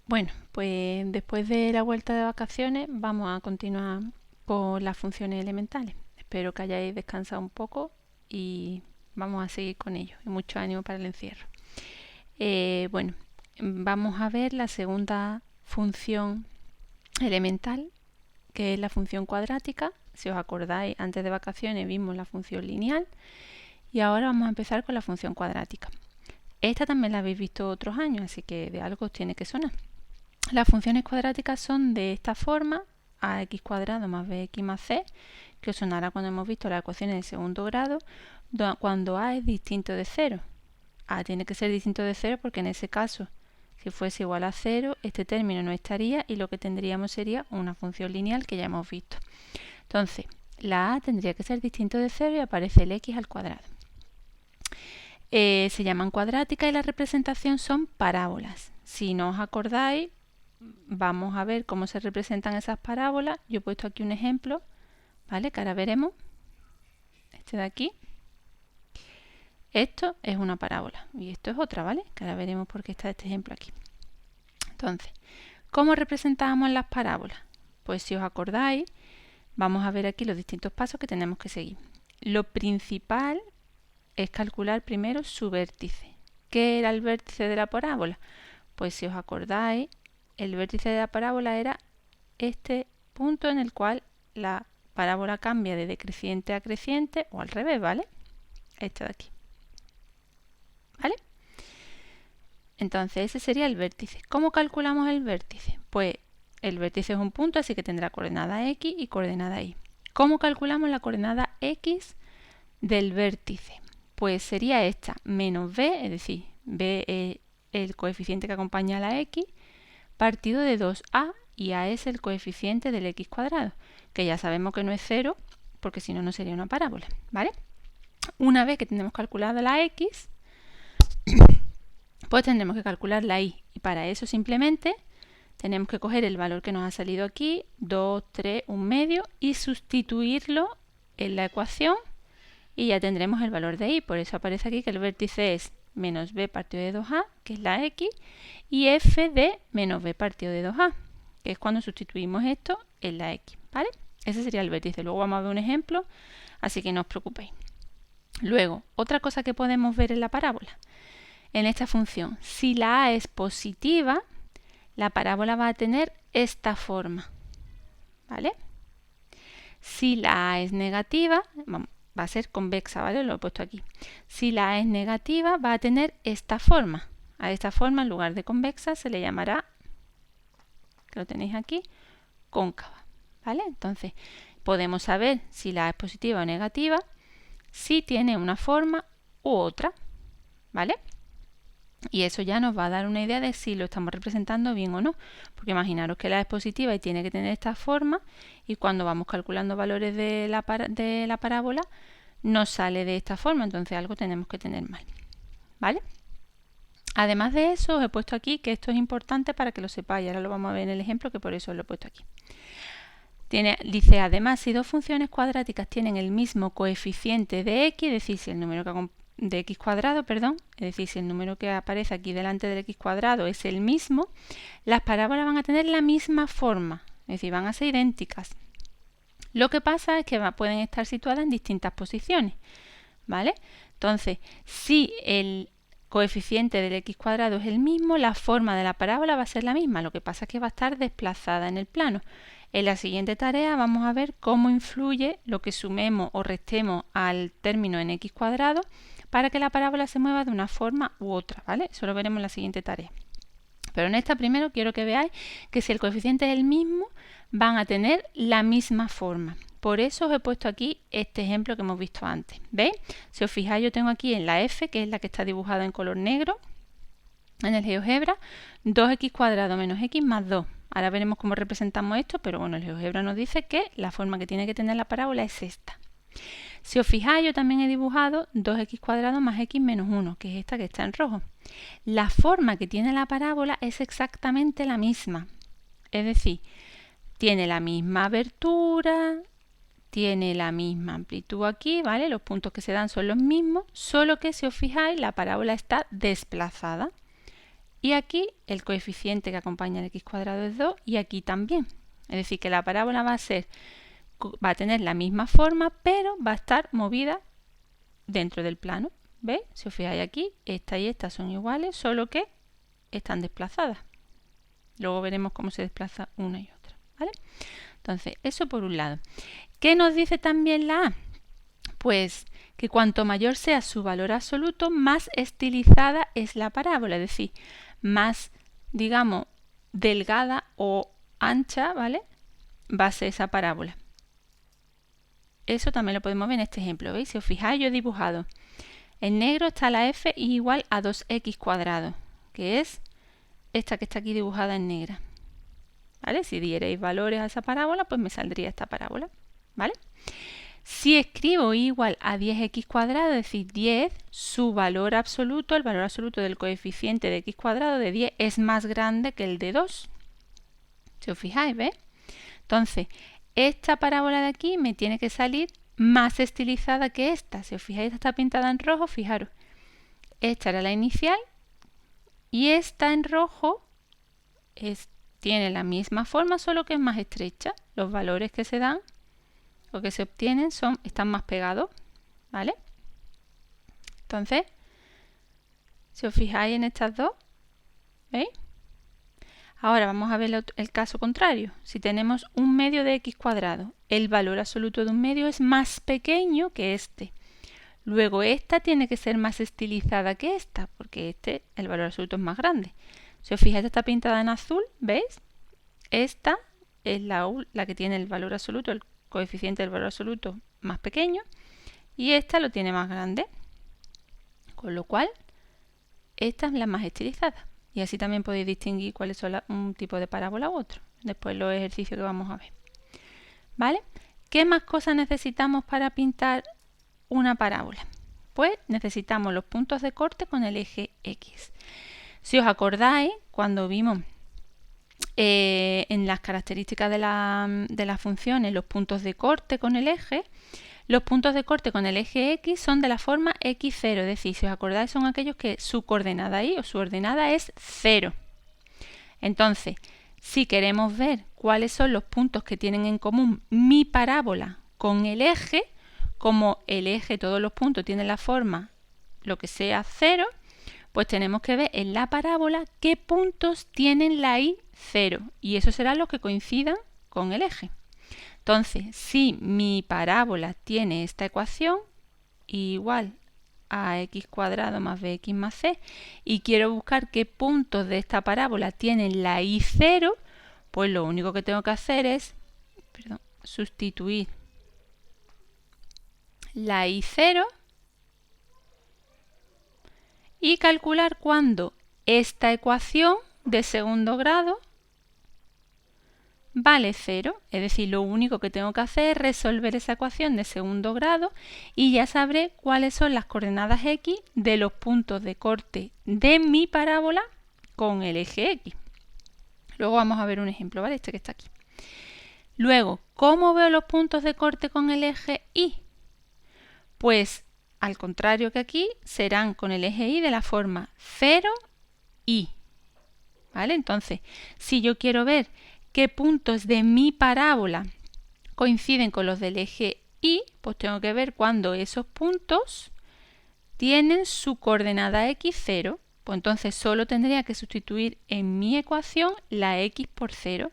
Bueno, pues después de la vuelta de vacaciones vamos a continuar con las funciones elementales. Espero que hayáis descansado un poco y vamos a seguir con ello. Y mucho ánimo para el encierro. Bueno, vamos a ver la segunda función elemental, que es la función cuadrática. Si os acordáis, antes de vacaciones vimos la función lineal y ahora vamos a empezar con la función cuadrática. Esta también la habéis visto otros años, así que de algo os tiene que sonar. Las funciones cuadráticas son de esta forma: ax cuadrado más bx más c, que os sonará cuando hemos visto las ecuaciones de segundo grado, cuando a es distinto de 0. A tiene que ser distinto de 0 porque en ese caso, si fuese igual a 0, este término no estaría y lo que tendríamos sería una función lineal que ya hemos visto. Entonces, la a tendría que ser distinto de 0 y aparece el x al cuadrado. Se llaman cuadráticas y la representación son parábolas. Si no os acordáis, vamos a ver cómo se representan esas parábolas. Yo he puesto aquí un ejemplo, ¿vale? Que ahora veremos. Este de aquí. Esto es una parábola y esto es otra, ¿vale? Que ahora veremos por qué está este ejemplo aquí. Entonces, ¿cómo representamos las parábolas? Pues si os acordáis, vamos a ver aquí los distintos pasos que tenemos que seguir. Lo principal es calcular primero su vértice. ¿Qué era el vértice de la parábola? Pues si os acordáis, el vértice de la parábola era este punto en el cual la parábola cambia de decreciente a creciente o al revés, ¿vale? Este de aquí. ¿Vale? Entonces ese sería el vértice. ¿Cómo calculamos el vértice? Pues el vértice es un punto, así que tendrá coordenada x y coordenada y. ¿Cómo calculamos la coordenada x del vértice? Pues sería esta, menos b, es decir, b es el coeficiente que acompaña a la x, partido de 2a, y a es el coeficiente del x cuadrado, que ya sabemos que no es 0, porque si no, no sería una parábola, ¿vale? Una vez que tenemos calculada la x, pues tendremos que calcular la y. Y para eso simplemente tenemos que coger el valor que nos ha salido aquí, 2, 3, 1 medio, y sustituirlo en la ecuación y ya tendremos el valor de y. Por eso aparece aquí que el vértice es menos b partido de 2a, que es la x, y f de menos b partido de 2a, que es cuando sustituimos esto en la x, ¿vale? Ese sería el vértice. Luego vamos a ver un ejemplo, así que no os preocupéis. Luego, otra cosa que podemos ver en la parábola, en esta función, si la a es positiva, la parábola va a tener esta forma, ¿vale? Si la a es negativa, va a ser convexa, ¿vale? Lo he puesto aquí. Si la a es negativa, va a tener esta forma. A esta forma, en lugar de convexa, se le llamará, que lo tenéis aquí, cóncava, ¿vale? Entonces, podemos saber si la a es positiva o negativa, si tiene una forma u otra, ¿vale? Y eso ya nos va a dar una idea de si lo estamos representando bien o no. Porque imaginaros que la a es positiva y tiene que tener esta forma, y cuando vamos calculando valores de la parábola, nos sale de esta forma, entonces algo tenemos que tener mal, ¿vale? Además de eso, os he puesto aquí que esto es importante para que lo sepáis. Ahora lo vamos a ver en el ejemplo, que por eso os lo he puesto aquí. Dice, además, si dos funciones cuadráticas tienen el mismo coeficiente de x, es decir, si el número de x cuadrado, perdón, es decir, si el número que aparece aquí delante del x cuadrado es el mismo, las parábolas van a tener la misma forma, es decir, van a ser idénticas. Lo que pasa es que pueden estar situadas en distintas posiciones, ¿vale? Entonces, si el coeficiente del x cuadrado es el mismo, la forma de la parábola va a ser la misma, lo que pasa es que va a estar desplazada en el plano. En la siguiente tarea vamos a ver cómo influye lo que sumemos o restemos al término en x cuadrado para que la parábola se mueva de una forma u otra, ¿vale? Eso lo veremos en la siguiente tarea. Pero en esta primero quiero que veáis que si el coeficiente es el mismo, van a tener la misma forma. Por eso os he puesto aquí este ejemplo que hemos visto antes. ¿Veis? Si os fijáis, yo tengo aquí en la f, que es la que está dibujada en color negro, en el GeoGebra, 2x cuadrado menos x más 2. Ahora veremos cómo representamos esto, pero bueno, el GeoGebra nos dice que la forma que tiene que tener la parábola es esta. Si os fijáis, yo también he dibujado 2x cuadrado más x menos 1, que es esta que está en rojo. La forma que tiene la parábola es exactamente la misma. Es decir, tiene la misma abertura, tiene la misma amplitud aquí, ¿vale? Los puntos que se dan son los mismos, solo que si os fijáis, la parábola está desplazada. y aquí el coeficiente que acompaña al x cuadrado es 2 y aquí también. Es decir, que la parábola va a tener la misma forma, pero va a estar movida dentro del plano. ¿Veis? Si os fijáis aquí, esta y esta son iguales, solo que están desplazadas. Luego veremos cómo se desplaza una y otra, ¿vale? Entonces, eso por un lado. ¿Qué nos dice también la A? Pues que cuanto mayor sea su valor absoluto, más estilizada es la parábola, es decir, más, digamos, delgada o ancha, ¿vale? Va a ser esa parábola. Eso también lo podemos ver en este ejemplo, ¿veis? Si os fijáis, yo he dibujado. En negro está la f igual a 2x cuadrado, que es esta que está aquí dibujada en negra. ¿Vale? Si dierais valores a esa parábola, pues me saldría esta parábola. ¿Vale? Si escribo igual a 10x cuadrado, es decir, 10, su valor absoluto, el valor absoluto del coeficiente de x cuadrado de 10 es más grande que el de 2. Si os fijáis, ¿ves? Entonces, esta parábola de aquí me tiene que salir más estilizada que esta. Si os fijáis, esta está pintada en rojo, fijaros. Esta era la inicial y esta en rojo tiene la misma forma, solo que es más estrecha. Los valores que se dan o que se obtienen están más pegados, ¿vale? Entonces, si os fijáis en estas dos, ¿veis? Ahora vamos a ver el caso contrario. Si tenemos un medio de x cuadrado, el valor absoluto de un medio es más pequeño que este. Luego esta tiene que ser más estilizada que esta, porque el valor absoluto es más grande. Si os fijáis, esta está pintada en azul, ¿veis? Esta es la que tiene el valor absoluto, el coeficiente del valor absoluto más pequeño, y esta lo tiene más grande. Con lo cual, esta es la más estilizada. Y así también podéis distinguir cuáles son un tipo de parábola u otro. Después los ejercicios que vamos a ver. ¿Vale? ¿Qué más cosas necesitamos para pintar una parábola? Pues necesitamos los puntos de corte con el eje X. Si os acordáis, cuando vimos en las características de las funciones los puntos de corte con el eje, los puntos de corte con el eje X son de la forma x0, es decir, si os acordáis, son aquellos que su coordenada y o su ordenada es 0. Entonces, si queremos ver cuáles son los puntos que tienen en común mi parábola con el eje, como el eje, todos los puntos tienen la forma, lo que sea 0, pues tenemos que ver en la parábola qué puntos tienen la y 0. Y esos serán los que coincidan con el eje. Entonces, si mi parábola tiene esta ecuación, igual a x cuadrado más bx más c, y quiero buscar qué puntos de esta parábola tienen la y 0, pues lo único que tengo que hacer es sustituir la y 0 y calcular cuándo esta ecuación de segundo grado vale 0, es decir, lo único que tengo que hacer es resolver esa ecuación de segundo grado y ya sabré cuáles son las coordenadas x de los puntos de corte de mi parábola con el eje x. Luego vamos a ver un ejemplo, ¿vale? Este que está aquí. Luego, ¿cómo veo los puntos de corte con el eje y? Pues, al contrario que aquí, serán con el eje y de la forma 0 y. ¿Vale? Entonces, si yo quiero ver qué puntos de mi parábola coinciden con los del eje y, pues tengo que ver cuándo esos puntos tienen su coordenada x0. Pues entonces solo tendría que sustituir en mi ecuación la x por 0.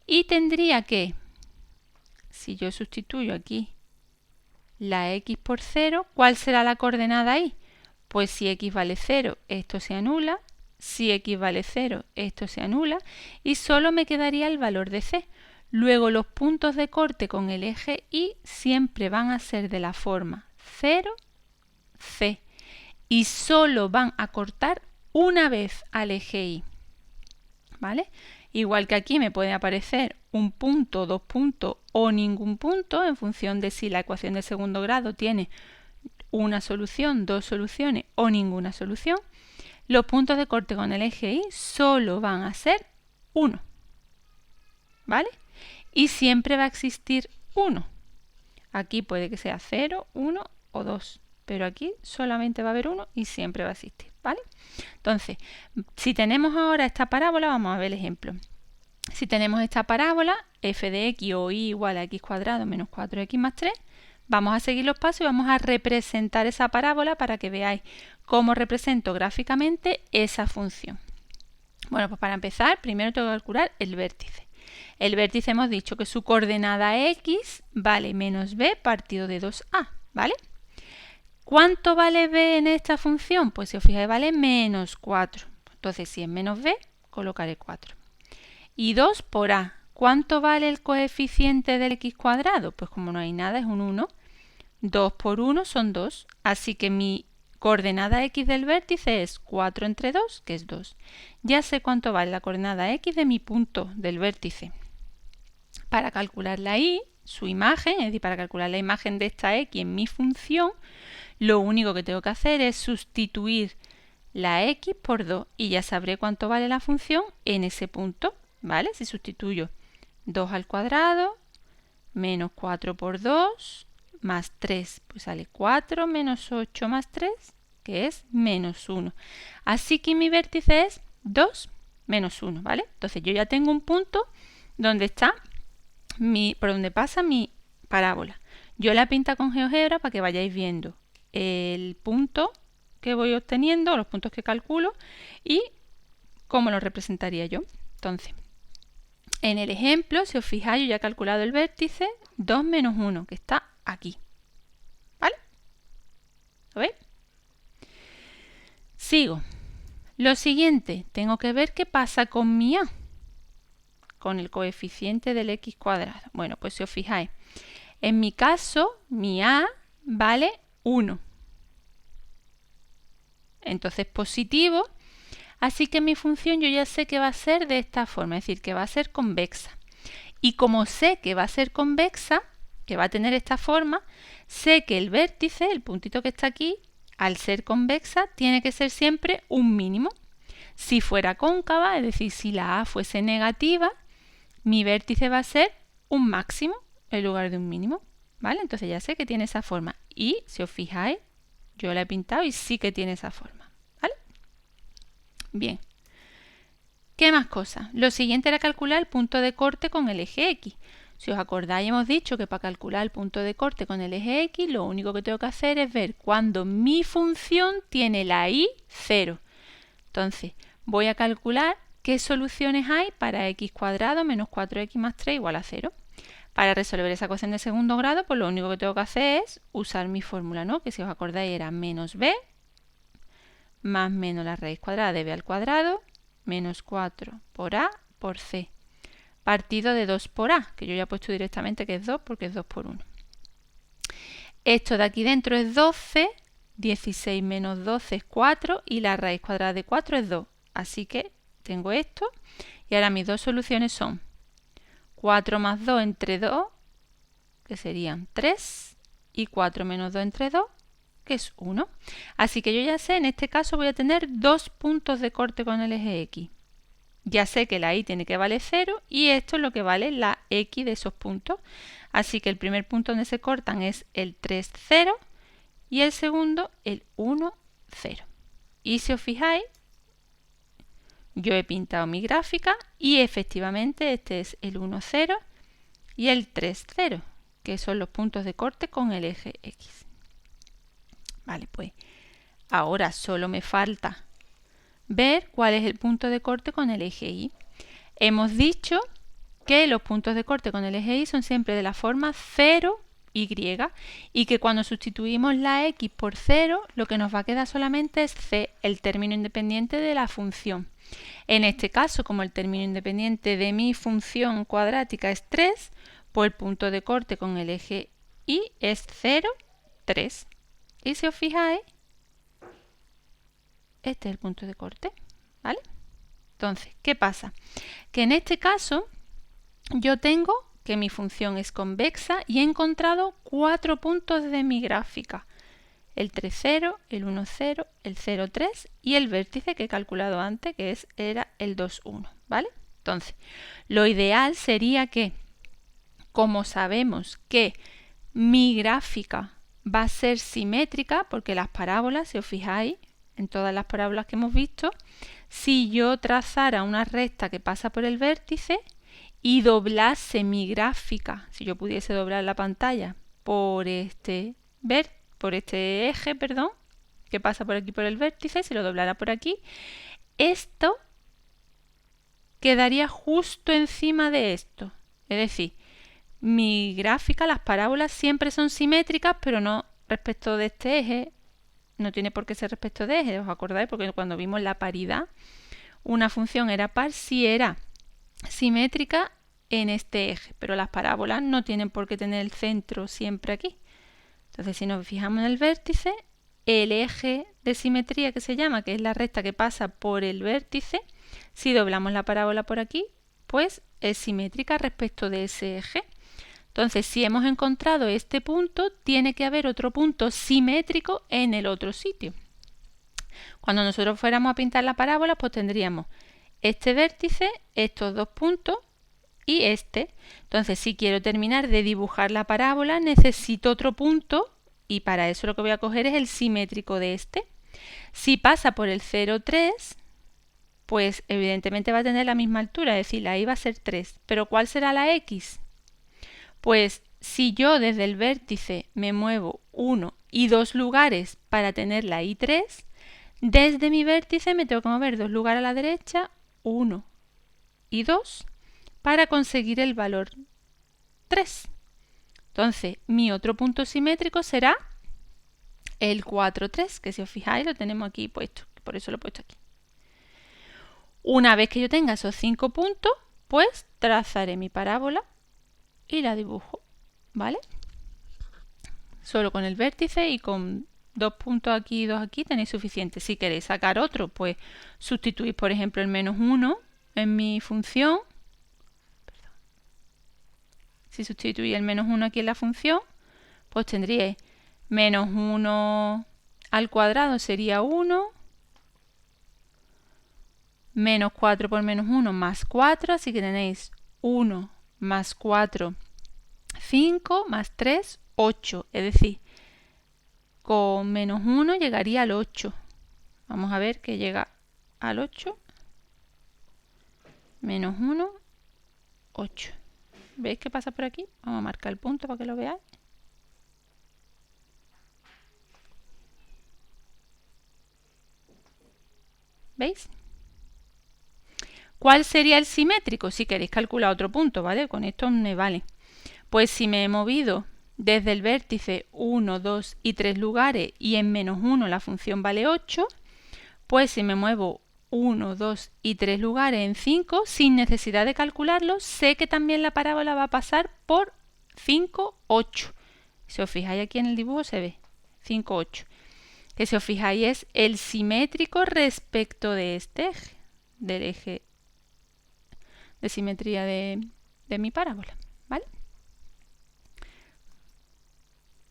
Y tendría que, si yo sustituyo aquí la x por 0, ¿cuál será la coordenada y? Pues si x vale 0, esto se anula. Si x vale 0, esto se anula y solo me quedaría el valor de c. Luego los puntos de corte con el eje y siempre van a ser de la forma 0, c y solo van a cortar una vez al eje y. ¿Vale? Igual que aquí me puede aparecer un punto, dos puntos o ningún punto en función de si la ecuación de segundo grado tiene una solución, dos soluciones o ninguna solución. Los puntos de corte con el eje y solo van a ser 1. ¿Vale? Y siempre va a existir 1. Aquí puede que sea 0, 1 o 2. Pero aquí solamente va a haber 1 y siempre va a existir. ¿Vale? ¿vale? Entonces, si tenemos ahora esta parábola, vamos a ver el ejemplo. Si tenemos esta parábola, f de x o y igual a x cuadrado menos 4x más 3, vamos a seguir los pasos y vamos a representar esa parábola para que veáis cómo represento gráficamente esa función. Bueno, pues para empezar, primero tengo que calcular el vértice. El vértice hemos dicho que su coordenada x vale menos b partido de 2a, ¿vale? ¿Cuánto vale b en esta función? Pues si os fijáis vale menos 4. Entonces si es menos b, colocaré 4. Y 2 por a. ¿Cuánto vale el coeficiente del x cuadrado? Pues como no hay nada es un 1. 2 por 1 son 2. Así que mi coordenada x del vértice es 4 entre 2, que es 2. Ya sé cuánto vale la coordenada x de mi punto del vértice. Para calcular la y, su imagen, es decir, para calcular la imagen de esta x en mi función, lo único que tengo que hacer es sustituir la x por 2 y ya sabré cuánto vale la función en ese punto, ¿vale? Si sustituyo 2 al cuadrado menos 4 por 2 más 3, pues sale 4 menos 8 más 3, que es menos 1. Así que mi vértice es 2 menos 1, ¿vale? Entonces yo ya tengo un punto donde está por donde pasa mi parábola. Yo la pinto con GeoGebra para que vayáis viendo el punto que voy obteniendo, los puntos que calculo y cómo lo representaría yo. Entonces, en el ejemplo, si os fijáis, yo ya he calculado el vértice 2 menos 1, que está aquí. ¿Vale? ¿Lo veis? Sigo. Lo siguiente, tengo que ver qué pasa con mi a, con el coeficiente del x cuadrado. Bueno, pues si os fijáis, en mi caso, mi a vale 1. Entonces positivo, así que mi función yo ya sé que va a ser de esta forma, es decir, que va a ser convexa. Y como sé que va a ser convexa, que va a tener esta forma, sé que el vértice, el puntito que está aquí, al ser convexa, tiene que ser siempre un mínimo. Si fuera cóncava, es decir, si la a fuese negativa, mi vértice va a ser un máximo en lugar de un mínimo, ¿vale? Entonces ya sé que tiene esa forma. Y si os fijáis, yo la he pintado y sí que tiene esa forma, ¿vale? Bien. ¿Qué más cosas? Lo siguiente era calcular el punto de corte con el eje X. Si os acordáis, hemos dicho que para calcular el punto de corte con el eje X, lo único que tengo que hacer es ver cuando mi función tiene la y 0. Entonces, voy a calcular qué soluciones hay para x cuadrado menos 4x más 3 igual a 0. Para resolver esa ecuación de segundo grado, pues lo único que tengo que hacer es usar mi fórmula, ¿no? Que si os acordáis era menos b más menos la raíz cuadrada de b al cuadrado menos 4 por a por c partido de 2 por a, que yo ya he puesto directamente que es 2 porque es 2 por 1. Esto de aquí dentro es 12, 16 menos 12 es 4 y la raíz cuadrada de 4 es 2. Así que tengo esto y ahora mis dos soluciones son 4 más 2 entre 2, que serían 3, y 4 menos 2 entre 2, que es 1. Así que yo ya sé, en este caso voy a tener dos puntos de corte con el eje X. Ya sé que la y tiene que valer 0 y esto es lo que vale la x de esos puntos. Así que el primer punto donde se cortan es el 3, 0 y el segundo el 1, 0. Y si os fijáis, yo he pintado mi gráfica y efectivamente este es el 1, 0 y el 3, 0, que son los puntos de corte con el eje X. Vale, pues ahora solo me falta ver cuál es el punto de corte con el eje Y. Hemos dicho que los puntos de corte con el eje Y son siempre de la forma 0, Y, y que cuando sustituimos la X por 0, lo que nos va a quedar solamente es C, el término independiente de la función. En este caso, como el término independiente de mi función cuadrática es 3, pues el punto de corte con el eje Y es 0, 3. Y si os fijáis, este es el punto de corte, ¿vale? Entonces, ¿qué pasa? Que en este caso yo tengo que mi función es convexa y he encontrado 4 puntos de mi gráfica. El 3, 0, el 1, 0, el 0, 3 y el vértice que he calculado antes, que era el 2, 1, ¿vale? Entonces, lo ideal sería que, como sabemos que mi gráfica va a ser simétrica, porque las parábolas, si os fijáis, en todas las parábolas que hemos visto, si yo trazara una recta que pasa por el vértice y doblase mi gráfica, si yo pudiese doblar la pantalla por este eje, que pasa por aquí por el vértice, si lo doblara por aquí, esto quedaría justo encima de esto. Es decir, mi gráfica, las parábolas siempre son simétricas, pero no respecto de este eje. No tiene por qué ser respecto de eje, ¿os acordáis? Porque cuando vimos la paridad, una función era par si era simétrica en este eje, pero las parábolas no tienen por qué tener el centro siempre aquí. Entonces, si nos fijamos en el vértice, el eje de simetría que se llama, que es la recta que pasa por el vértice, si doblamos la parábola por aquí, pues es simétrica respecto de ese eje. Entonces, si hemos encontrado este punto, tiene que haber otro punto simétrico en el otro sitio. Cuando nosotros fuéramos a pintar la parábola, pues tendríamos este vértice, estos dos puntos y este. Entonces, si quiero terminar de dibujar la parábola, necesito otro punto y para eso lo que voy a coger es el simétrico de este. Si pasa por el 0, 3, pues evidentemente va a tener la misma altura, es decir, la y va a ser 3. ¿Pero cuál será la x? Pues si yo desde el vértice me muevo 1 y 2 lugares para tener la y 3, desde mi vértice me tengo que mover 2 lugares a la derecha, 1 y 2, para conseguir el valor 3. Entonces, mi otro punto simétrico será el 4, 3, que si os fijáis lo tenemos aquí puesto, por eso lo he puesto aquí. Una vez que yo tenga esos 5 puntos, pues trazaré mi parábola y la dibujo, ¿vale? Solo con el vértice y con 2 puntos aquí y 2 aquí tenéis suficiente. Si queréis sacar otro, pues sustituís, por ejemplo, el menos 1 en mi función. Si sustituís el menos 1 aquí en la función, pues tendríais menos 1 al cuadrado sería 1, menos 4 por menos 1 más 4, así que tenéis 1 más 4, 5, más 3, 8. Es decir, con menos 1 llegaría al 8. Vamos a ver que llega al 8. Menos 1, 8. ¿Veis qué pasa por aquí? Vamos a marcar el punto para que lo veáis. ¿Veis? ¿Cuál sería el simétrico? Si queréis calcular otro punto, ¿vale? Con esto me vale. Pues si me he movido desde el vértice 1, 2 y 3 lugares y en menos 1 la función vale 8, pues si me muevo 1, 2 y 3 lugares en 5, sin necesidad de calcularlo, sé que también la parábola va a pasar por 5, 8. Si os fijáis aquí en el dibujo se ve 5, 8. Que si os fijáis es el simétrico respecto de este eje, del eje de simetría de mi parábola, ¿vale?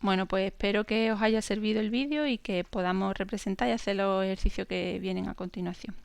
Bueno, pues espero que os haya servido el vídeo y que podamos representar y hacer los ejercicios que vienen a continuación.